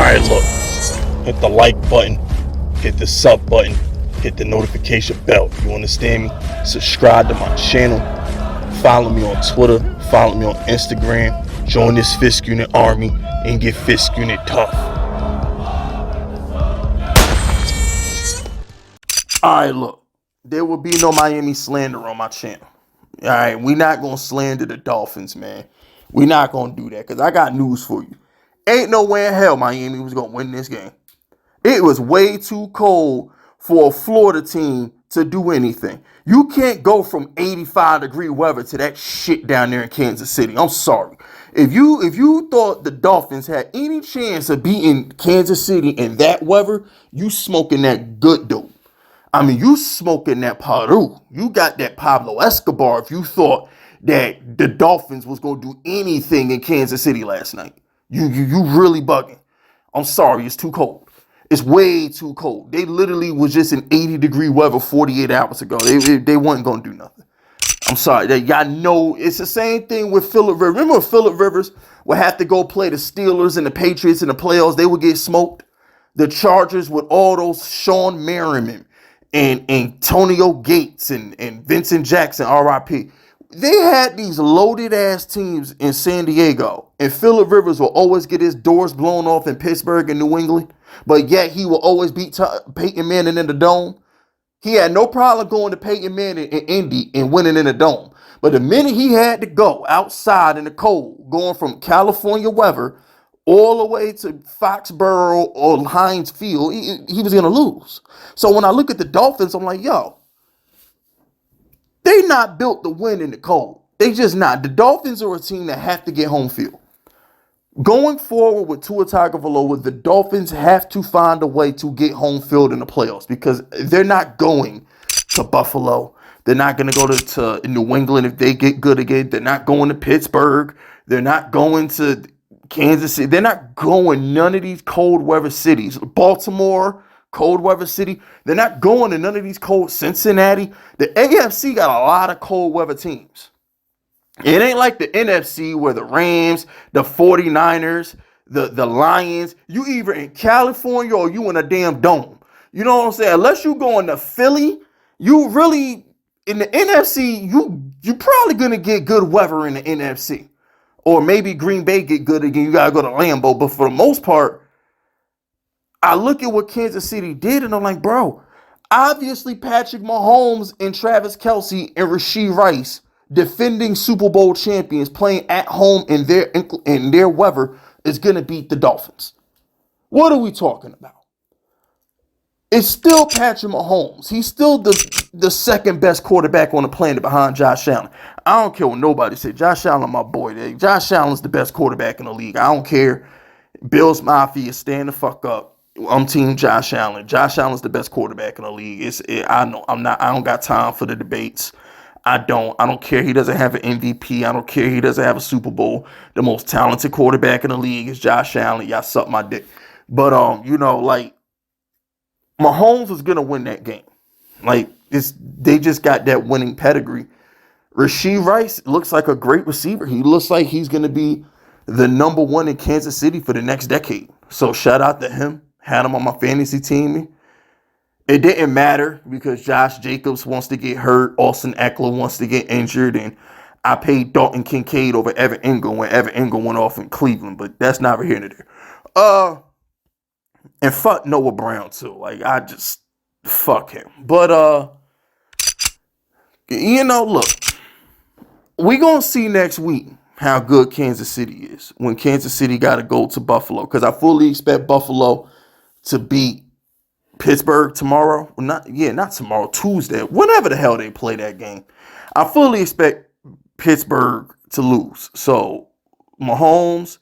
Alright, look. Hit the like button. Hit the sub button. Hit the notification bell. You understand me? Subscribe to my channel. Follow me on Twitter. Follow me on Instagram. Join this Fisk Unit army and get Fisk Unit tough. Alright, look. There will be no Miami slander on my channel. Alright, we're not going to slander the Dolphins, man. We're not going to do that because I got news for you. Ain't no way in hell Miami was going to win this game. It was way too cold for a Florida team to do anything. You can't go from 85-degree weather to that shit down there in Kansas City. I'm sorry. If you thought the Dolphins had any chance of beating Kansas City in that weather, you smoking that good dope. I mean, you smoking that Peru. You got that Pablo Escobar if you thought that the Dolphins was going to do anything in Kansas City last night. You really bugging. I'm sorry, it's too cold. It's way too cold. They literally was just in 80-degree weather 48 hours ago. They weren't going to do nothing. I'm sorry. Y'all know it's the same thing with Phillip Rivers. Remember Phillip Rivers would have to go play the Steelers and the Patriots in the playoffs? They would get smoked. The Chargers with all those Sean Merriman and Antonio Gates and Vincent Jackson, RIP. They had these loaded ass teams in San Diego, and Phillip Rivers will always get his doors blown off in Pittsburgh and New England, but yet he will always beat Peyton Manning in the Dome. He had no problem going to Peyton Manning in Indy and winning in the Dome. But the minute he had to go outside in the cold, going from California weather all the way to Foxborough or Heinz Field, he was going to lose. So when I look at the Dolphins, I'm like, yo, they not built to win in the cold. They just not. The Dolphins are a team that have to get home field. Going forward with Tua Tagovailoa, the Dolphins have to find a way to get home field in the playoffs because they're not going to Buffalo. They're not going to go to New England if they get good again. They're not going to Pittsburgh. They're not going to Kansas City. They're not going none of these cold weather cities. Baltimore, cold weather city. They're not going to none of these cold Cincinnati. The AFC got a lot of cold weather teams. It ain't like the NFC where the Rams, the 49ers, the Lions, you either in California or you in a damn dome. You know what I'm saying? Unless you going to Philly, you really, in the NFC, you probably going to get good weather in the NFC. Or maybe Green Bay get good again. You got to go to Lambeau. But for the most part, I look at what Kansas City did and I'm like, bro, obviously Patrick Mahomes and Travis Kelce and Rashee Rice, defending Super Bowl champions, playing at home in their weather, is going to beat the Dolphins. What are we talking about? It's still Patrick Mahomes. He's still the second best quarterback on the planet behind Josh Allen. I don't care what nobody says. Josh Allen, my boy. Josh Allen's the best quarterback in the league. I don't care. Bills Mafia, stand the fuck up. I'm team Josh Allen. Josh Allen's the best quarterback in the league. I don't got time for the debates. I don't care. He doesn't have an MVP. I don't care. He doesn't have a Super Bowl. The most talented quarterback in the league is Josh Allen. Y'all suck my dick. But like Mahomes was gonna win that game. Like they just got that winning pedigree. Rashee Rice looks like a great receiver. He looks like he's gonna be the number one in Kansas City for the next decade. So shout out to him. Had him on my fantasy team. It didn't matter because Josh Jacobs wants to get hurt. Austin Eckler wants to get injured. And I paid Dalton Kincaid over Evan Ingram when Evan Ingram went off in Cleveland. But that's neither here nor there. And fuck Noah Brown too. Like, I just fuck him. But, look. We going to see next week how good Kansas City is when Kansas City got to go to Buffalo. Because I fully expect Buffalo to beat Pittsburgh tomorrow. Not tomorrow, Tuesday. Whenever the hell they play that game. I fully expect Pittsburgh to lose. So, Mahomes,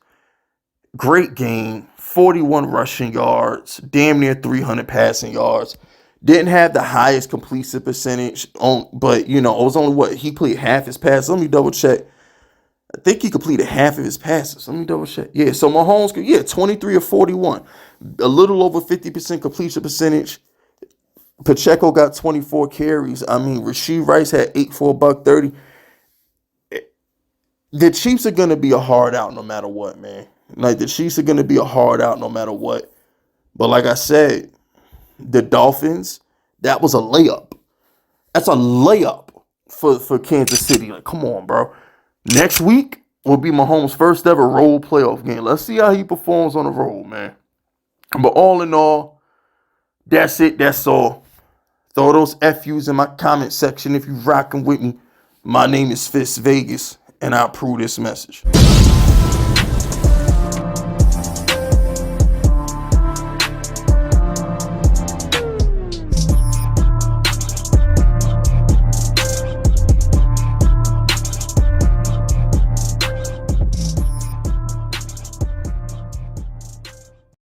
great game. 41 rushing yards. Damn near 300 passing yards. Didn't have the highest completion percentage. But, it was only he played half his passes. Let me double check. I think he completed half of his passes. Let me double check. Yeah, so Mahomes, 23 of 41. A little over 50% completion percentage. Pacheco got 24 carries. I mean, Rashee Rice had 8 for $130. The Chiefs are going to be a hard out no matter what, man. Like, the Chiefs are going to be a hard out no matter what. But like I said, the Dolphins, that was a layup. That's a layup for Kansas City. Like, come on, bro. Next week will be Mahomes' first ever road playoff game. Let's see how he performs on the road, man. But all in all, that's it. That's all. Throw those FUs in my comment section if you rocking with me. My name is Fist Vegas, and I approve this message.